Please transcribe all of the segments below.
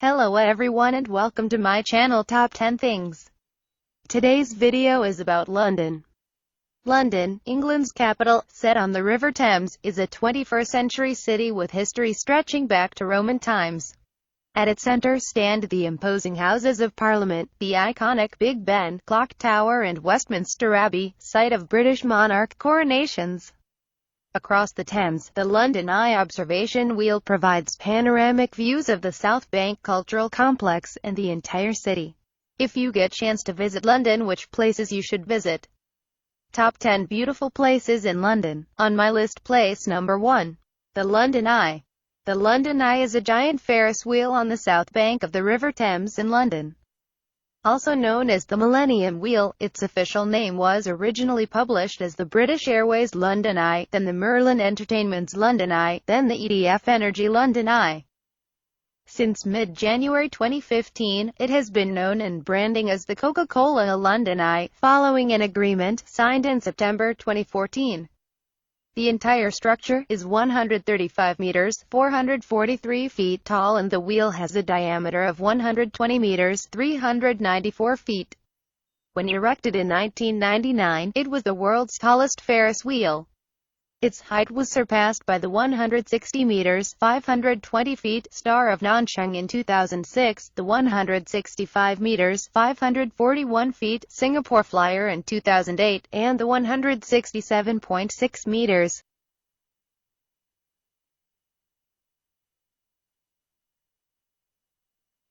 Hello everyone and welcome to my channel Top 10 Things. Today's video is about London. London, England's capital, set on the River Thames, is a 21st century city with history stretching back to Roman times. At its center stand the imposing Houses of Parliament, the iconic Big Ben, Clock Tower and Westminster Abbey, site of British monarch coronations. Across the Thames, the London Eye observation wheel provides panoramic views of the South Bank Cultural Complex and the entire city. If you get chance to visit London, which places you should visit? Top 10 beautiful places in London. On my list, place number 1. The London Eye. The London Eye is a giant Ferris wheel on the south bank of the River Thames in London. Also known as the Millennium Wheel, its official name was originally published as the British Airways London Eye, then the Merlin Entertainment's London Eye, then the EDF Energy London Eye. Since mid-January 2015, it has been known and branding as the Coca-Cola London Eye, following an agreement signed in September 2014. The entire structure is 135 meters, 443 feet tall, and the wheel has a diameter of 120 meters, 394 feet. When erected in 1999, it was the world's tallest Ferris wheel. Its height was surpassed by the 160 meters, 520 feet, Star of Nanchang in 2006, the 165 meters, 541 feet, Singapore Flyer in 2008, and the 167.6 meters.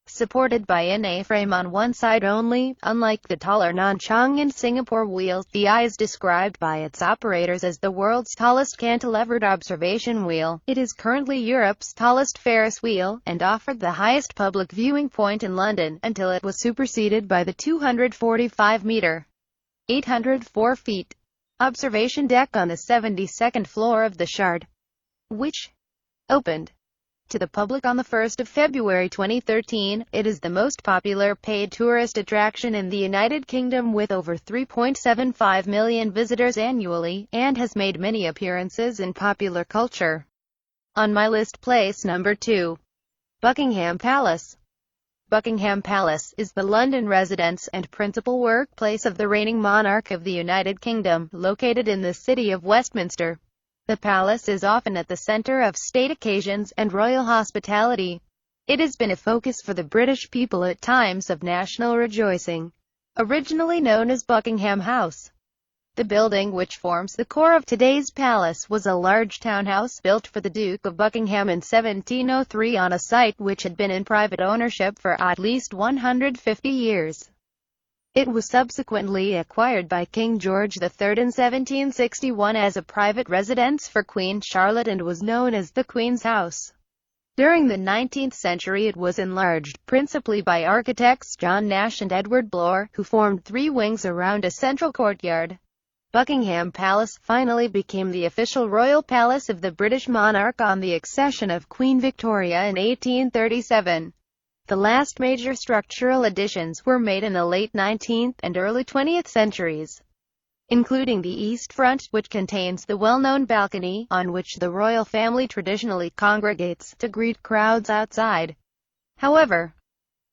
Supported by an A-frame on one side only. Unlike the taller Nanchang and Singapore wheels, the Eye is described by its operators as the world's tallest cantilevered observation wheel. It is currently Europe's tallest Ferris wheel, and offered the highest public viewing point in London, until it was superseded by the 245-metre, 804 feet, observation deck on the 72nd floor of the Shard, which opened to the public on the 1st of February 2013. It is the most popular paid tourist attraction in the United Kingdom with over 3.75 million visitors annually, and has made many appearances in popular culture. On my list, place number 2. Buckingham Palace. Buckingham Palace is the London residence and principal workplace of the reigning monarch of the United Kingdom, located in the city of Westminster. The palace is often at the center of state occasions and royal hospitality. It has been a focus for the British people at times of national rejoicing. Originally known as Buckingham House, the building which forms the core of today's palace was a large townhouse built for the Duke of Buckingham in 1703 on a site which had been in private ownership for at least 150 years. It was subsequently acquired by King George III in 1761 as a private residence for Queen Charlotte and was known as the Queen's House. During the 19th century it was enlarged, principally by architects John Nash and Edward Blore, who formed 3 wings around a central courtyard. Buckingham Palace finally became the official royal palace of the British monarch on the accession of Queen Victoria in 1837. The last major structural additions were made in the late 19th and early 20th centuries, including the east front, which contains the well-known balcony, on which the royal family traditionally congregates to greet crowds outside. However,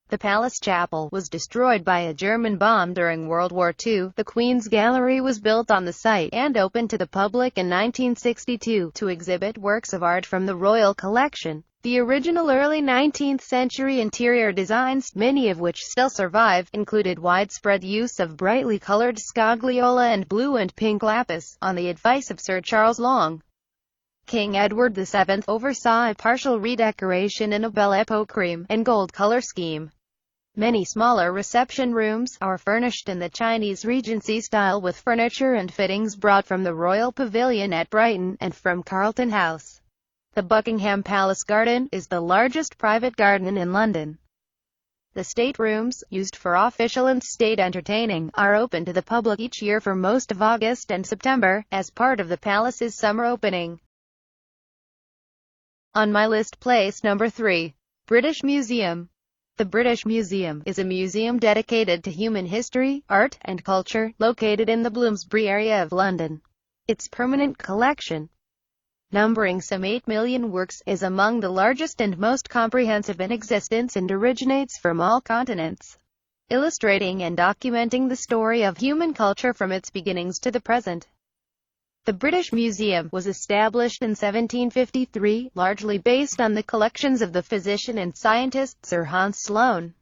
the palace chapel was destroyed by a German bomb during World War II. The Queen's Gallery was built on the site, and opened to the public in 1962, to exhibit works of art from the royal collection. The original early 19th century interior designs, many of which still survive, included widespread use of brightly colored scagliola and blue and pink lapis, on the advice of Sir Charles Long. King Edward VII oversaw a partial redecoration in a Belle Epoque cream and gold color scheme. Many smaller reception rooms are furnished in the Chinese Regency style with furniture and fittings brought from the Royal Pavilion at Brighton, and from Carlton House. The Buckingham Palace Garden is the largest private garden in London. The staterooms, used for official and state entertaining, are open to the public each year for most of August and September, as part of the palace's summer opening. On my list, place number 3. British Museum. The British Museum is a museum dedicated to human history, art, and culture, located in the Bloomsbury area of London. Its permanent collection, numbering some 8 million works, is among the largest and most comprehensive in existence and originates from all continents, illustrating and documenting the story of human culture from its beginnings to the present. The British Museum was established in 1753, largely based on the collections of the physician and scientist Sir Hans Sloane.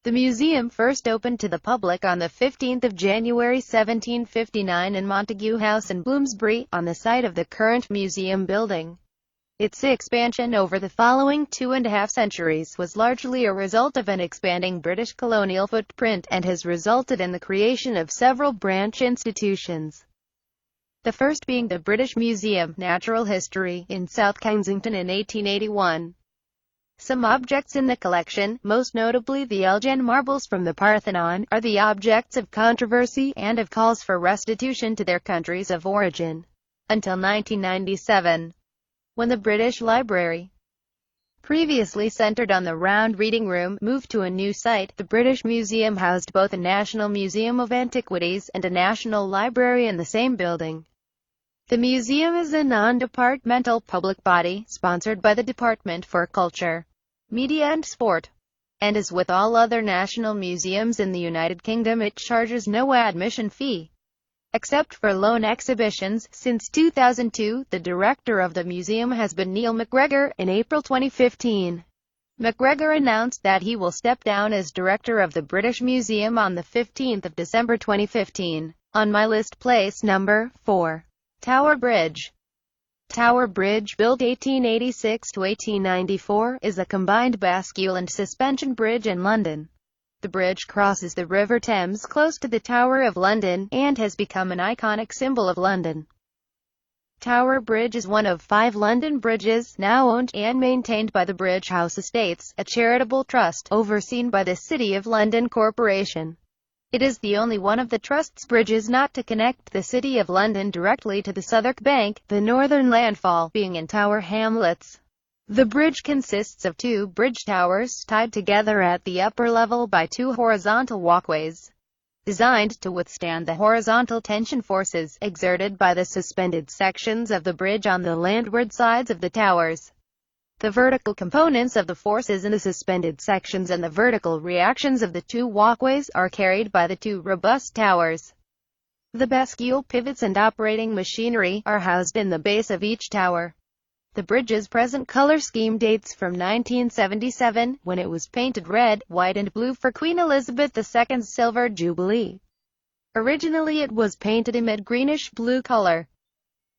The museum first opened to the public on 15 January 1759 in Montague House in Bloomsbury, on the site of the current museum building. Its expansion over the following 2.5 centuries was largely a result of an expanding British colonial footprint, and has resulted in the creation of several branch institutions. The first being the British Museum, Natural History, in South Kensington in 1881. Some objects in the collection, most notably the Elgin marbles from the Parthenon, are the objects of controversy, and of calls for restitution to their countries of origin, until 1997, when the British Library, previously centered on the Round Reading Room, moved to a new site. The British Museum housed both a National Museum of Antiquities and a National Library in the same building. The museum is a non-departmental public body, sponsored by the Department for Culture, Media and Sport, and as with all other national museums in the United Kingdom, it charges no admission fee, except for loan exhibitions. Since 2002, the director of the museum has been Neil MacGregor. In April 2015, MacGregor announced that he will step down as director of the British Museum on 15 December 2015. On my list, place number 4. Tower Bridge. Tower Bridge, built 1886 to 1894, is a combined bascule and suspension bridge in London. The bridge crosses the River Thames close to the Tower of London, and has become an iconic symbol of London. Tower Bridge is one of 5 London bridges, now owned and maintained by the Bridge House Estates, a charitable trust, overseen by the City of London Corporation. It is the only one of the Trust's bridges not to connect the City of London directly to the Southwark Bank, the northern landfall being in Tower Hamlets. The bridge consists of 2 bridge towers, tied together at the upper level by 2 horizontal walkways, designed to withstand the horizontal tension forces exerted by the suspended sections of the bridge on the landward sides of the towers. The vertical components of the forces in the suspended sections and the vertical reactions of the 2 walkways are carried by the 2 robust towers. The bascule pivots and operating machinery are housed in the base of each tower. The bridge's present color scheme dates from 1977, when it was painted red, white and blue for Queen Elizabeth II's Silver Jubilee. Originally it was painted a mid-greenish-blue color.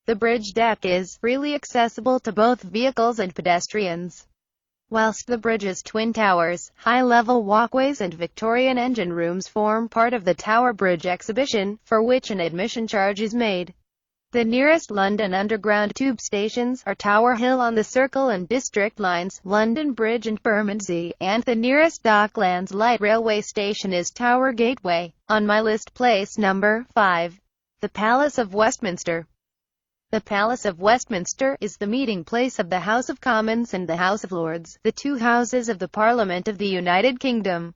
The bridge deck is freely accessible to both vehicles and pedestrians, whilst the bridge's twin towers, high-level walkways and Victorian engine rooms form part of the Tower Bridge exhibition, for which an admission charge is made. The nearest London Underground tube stations are Tower Hill on the Circle and District lines, London Bridge and Bermondsey, and the nearest Docklands Light Railway station is Tower Gateway. On my list, place number 5. The Palace of Westminster. The Palace of Westminster is the meeting place of the House of Commons and the House of Lords, the 2 houses of the Parliament of the United Kingdom.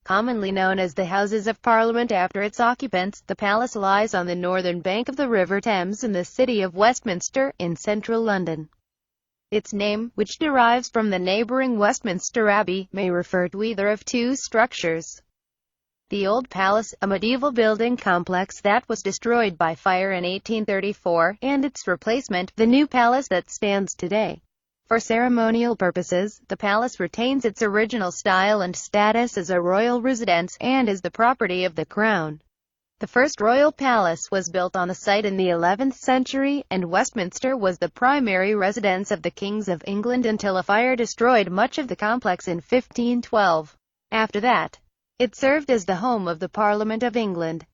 Commonly known as the Houses of Parliament after its occupants, the palace lies on the northern bank of the River Thames in the city of Westminster, in central London. Its name, which derives from the neighbouring Westminster Abbey, may refer to either of 2 structures. The Old Palace, a medieval building complex that was destroyed by fire in 1834, and its replacement, the new palace that stands today. For ceremonial purposes, the palace retains its original style and status as a royal residence, and is the property of the Crown. The first royal palace was built on the site in the 11th century, and Westminster was the primary residence of the kings of England until a fire destroyed much of the complex in 1512. After that, it served as the home of the Parliament of England,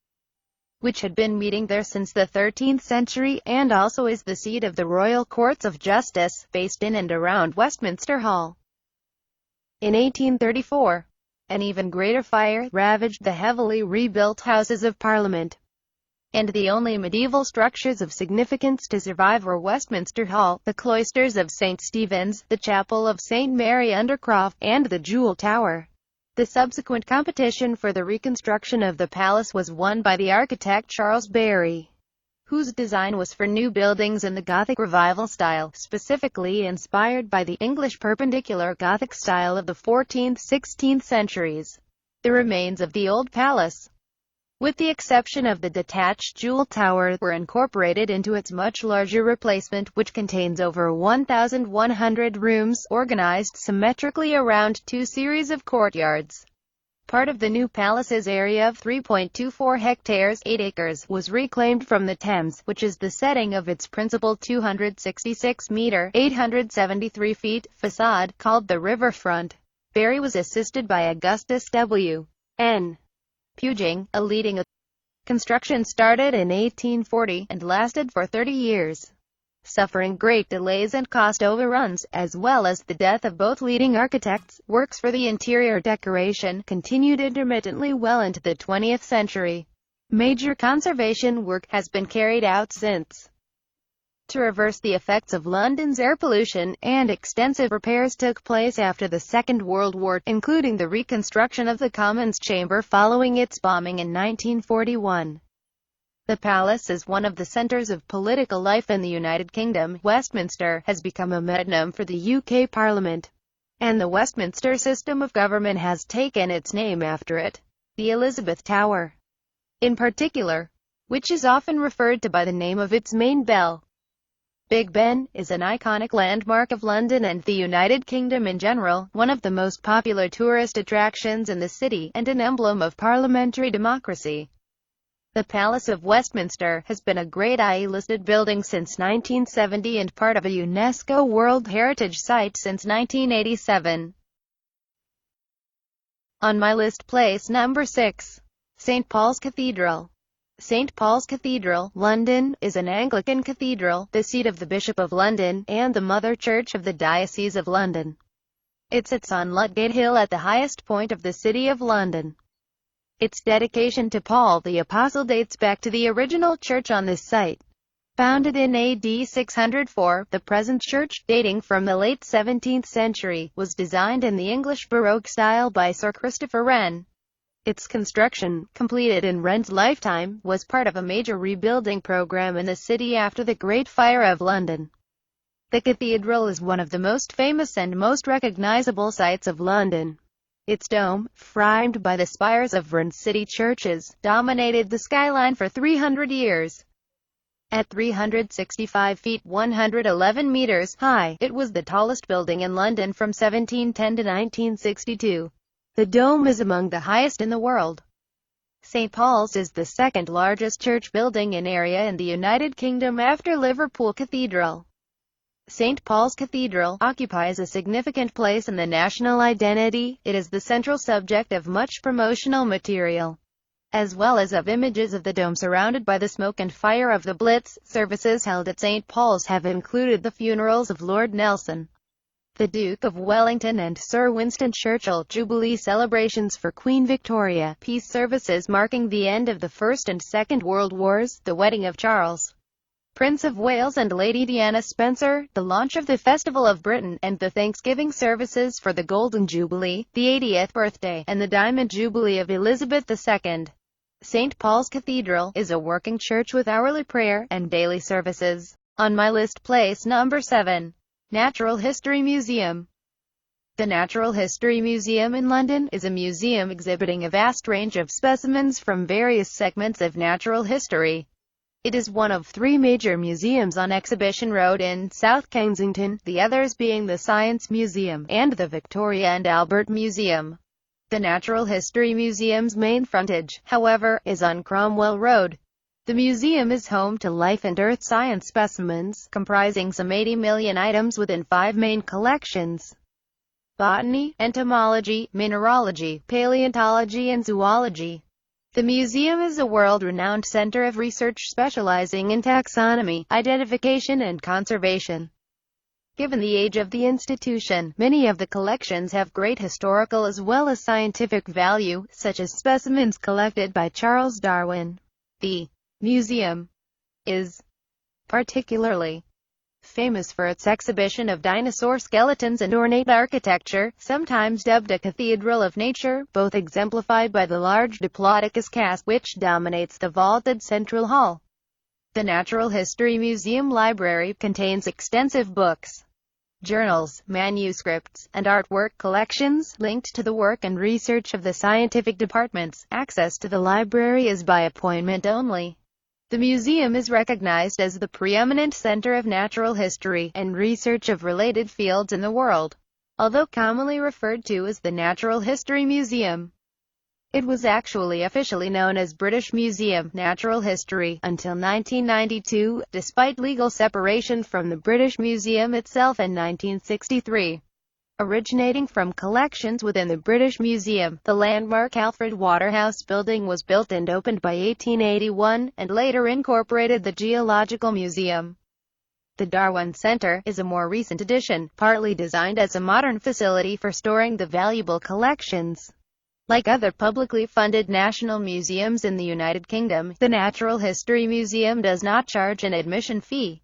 which had been meeting there since the 13th century, and also is the seat of the Royal Courts of Justice, based in and around Westminster Hall. In 1834, an even greater fire ravaged the heavily rebuilt Houses of Parliament, and the only medieval structures of significance to survive were Westminster Hall, the cloisters of St. Stephen's, the chapel of St. Mary Undercroft, and the Jewel Tower. The subsequent competition for the reconstruction of the palace was won by the architect Charles Barry. whose design was for new buildings in the Gothic Revival style, specifically inspired by the English Perpendicular Gothic style of the 14th–16th centuries. The remains of the old palace, with the exception of the detached jewel tower, were incorporated into its much larger replacement, which contains over 1,100 rooms, organized symmetrically around two series of courtyards. Part of the new palace's area of 3.24 hectares, 8 acres, was reclaimed from the Thames, which is the setting of its principal 266-meter (873 feet) facade, called the riverfront. Barry was assisted by Augustus W. N. Puging, a leading. Construction started in 1840, and lasted for 30 years. Suffering great delays and cost overruns, as well as the death of both leading architects, works for the interior decoration continued intermittently well into the 20th century. Major conservation work has been carried out since. To reverse the effects of London's air pollution, and extensive repairs took place after the Second World War, including the reconstruction of the Commons Chamber following its bombing in 1941. The palace is one of the centres of political life in the United Kingdom. Westminster has become a metronome for the UK Parliament, and the Westminster system of government has taken its name after it. The Elizabeth Tower, in particular, which is often referred to by the name of its main bell, Big Ben, is an iconic landmark of London and the United Kingdom in general, one of the most popular tourist attractions in the city, and an emblem of parliamentary democracy. The Palace of Westminster has been a Grade I listed building since 1970 and part of a UNESCO World Heritage Site since 1987. On my list, place number 6. St. Paul's Cathedral. St. Paul's Cathedral, London, is an Anglican cathedral, the seat of the Bishop of London, and the mother church of the Diocese of London. It sits on Ludgate Hill at the highest point of the City of London. Its dedication to Paul the Apostle dates back to the original church on this site. Founded in AD 604, the present church, dating from the late 17th century, was designed in the English Baroque style by Sir Christopher Wren. Its construction, completed in Wren's lifetime, was part of a major rebuilding program in the city after the Great Fire of London. The cathedral is one of the most famous and most recognizable sights of London. Its dome, framed by the spires of Wren's city churches, dominated the skyline for 300 years. At 365 feet 111 meters high, it was the tallest building in London from 1710 to 1962. The dome is among the highest in the world. St. Paul's is the second largest church building in area in the United Kingdom after Liverpool Cathedral. St. Paul's Cathedral occupies a significant place in the national identity. It is the central subject of much promotional material, as well as of images of the dome surrounded by the smoke and fire of the Blitz. Services held at St. Paul's have included the funerals of Lord Nelson, the Duke of Wellington and Sir Winston Churchill, Jubilee celebrations for Queen Victoria, peace services marking the end of the First and Second World Wars, the wedding of Charles, Prince of Wales and Lady Diana Spencer, the launch of the Festival of Britain, and the Thanksgiving services for the Golden Jubilee, the 80th birthday, and the Diamond Jubilee of Elizabeth II. St. Paul's Cathedral is a working church with hourly prayer and daily services. On my list, place number 7. Natural History Museum. The Natural History Museum in London is a museum exhibiting a vast range of specimens from various segments of natural history. It is one of 3 major museums on Exhibition Road in South Kensington, the others being the Science Museum, and the Victoria and Albert Museum. The Natural History Museum's main frontage, however, is on Cromwell Road. The museum is home to life and earth science specimens, comprising some 80 million items within 5 main collections: botany, entomology, mineralogy, paleontology and zoology. The museum is a world-renowned center of research specializing in taxonomy, identification and conservation. Given the age of the institution, many of the collections have great historical as well as scientific value, such as specimens collected by Charles Darwin. The museum is particularly famous for its exhibition of dinosaur skeletons and ornate architecture, sometimes dubbed a cathedral of nature, both exemplified by the large Diplodocus cast which dominates the vaulted central hall. The Natural History Museum library contains extensive books, journals, manuscripts, and artwork collections linked to the work and research of the scientific departments. Access to the library is by appointment only. The museum is recognized as the preeminent center of natural history and research of related fields in the world, although commonly referred to as the Natural History Museum. It was actually officially known as British Museum, Natural History, until 1992, despite legal separation from the British Museum itself in 1963. Originating from collections within the British Museum, the landmark Alfred Waterhouse Building was built and opened by 1881, and later incorporated the Geological Museum. The Darwin Centre is a more recent addition, partly designed as a modern facility for storing the valuable collections. Like other publicly funded national museums in the United Kingdom, the Natural History Museum does not charge an admission fee.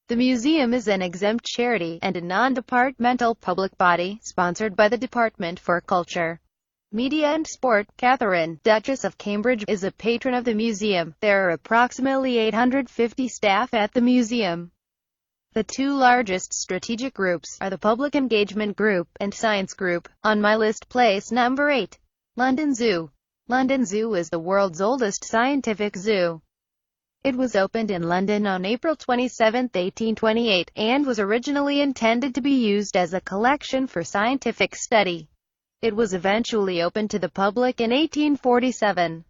The museum is an exempt charity and a non-departmental public body, sponsored by the Department for Culture, Media and Sport. Catherine, Duchess of Cambridge, is a patron of the museum. There are approximately 850 staff at the museum. The two largest strategic groups are the Public Engagement Group and Science Group. On my list, place number 8. London Zoo. London Zoo is the world's oldest scientific zoo. It was opened in London on April 27, 1828, and was originally intended to be used as a collection for scientific study. It was eventually opened to the public in 1847.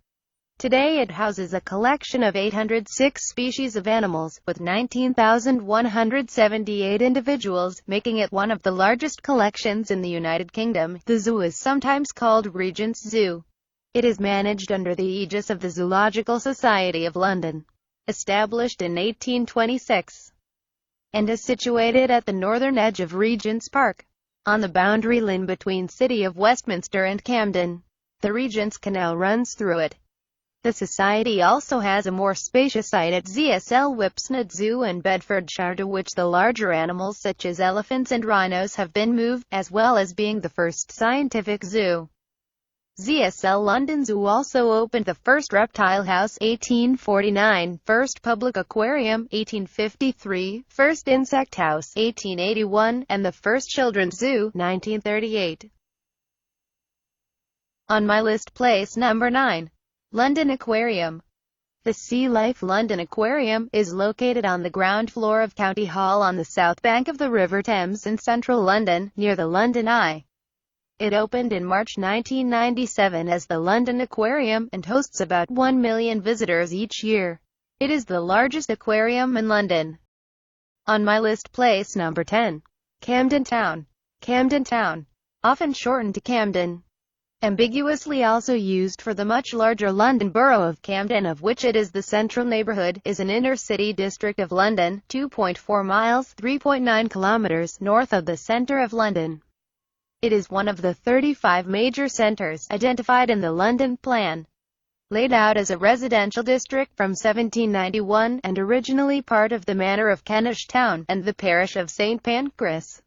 Today it houses a collection of 806 species of animals, with 19,178 individuals, making it one of the largest collections in the United Kingdom. The zoo is sometimes called Regent's Zoo. It is managed under the aegis of the Zoological Society of London, established in 1826, and is situated at the northern edge of Regent's Park, on the boundary line between City of Westminster and Camden. The Regent's Canal runs through it. The Society also has a more spacious site at ZSL Whipsnade Zoo in Bedfordshire, to which the larger animals such as elephants and rhinos have been moved, as well as being the first scientific zoo. ZSL London Zoo also opened the first reptile house, 1849, first public aquarium, 1853, first insect house, 1881, and the first children's zoo, 1938. On my list, place number 9. London Aquarium. The Sea Life London Aquarium is located on the ground floor of County Hall on the south bank of the River Thames in central London, near the London Eye. It opened in March 1997 as the London Aquarium, and hosts about 1 million visitors each year. It is the largest aquarium in London. On my list, place number 10. Camden Town. Camden Town, often shortened to Camden, ambiguously also used for the much larger London borough of Camden, of which it is the central neighbourhood, is an inner-city district of London, 2.4 miles (3.9 kilometres) north of the centre of London. It is one of the 35 major centres identified in the London Plan, laid out as a residential district from 1791, and originally part of the manor of Kentish Town, and the parish of St Pancras.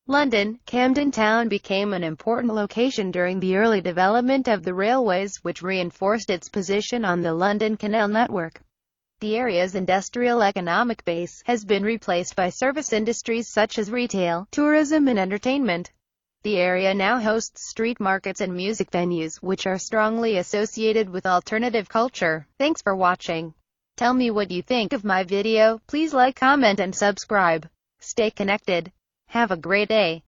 London, Camden Town became an important location during the early development of the railways, which reinforced its position on the London Canal network. The area's industrial economic base has been replaced by service industries such as retail, tourism and entertainment. The area now hosts street markets and music venues, which are strongly associated with alternative culture. Thanks for watching. Tell me what you think of my video. Please like, comment and subscribe. Stay connected. Have a great day.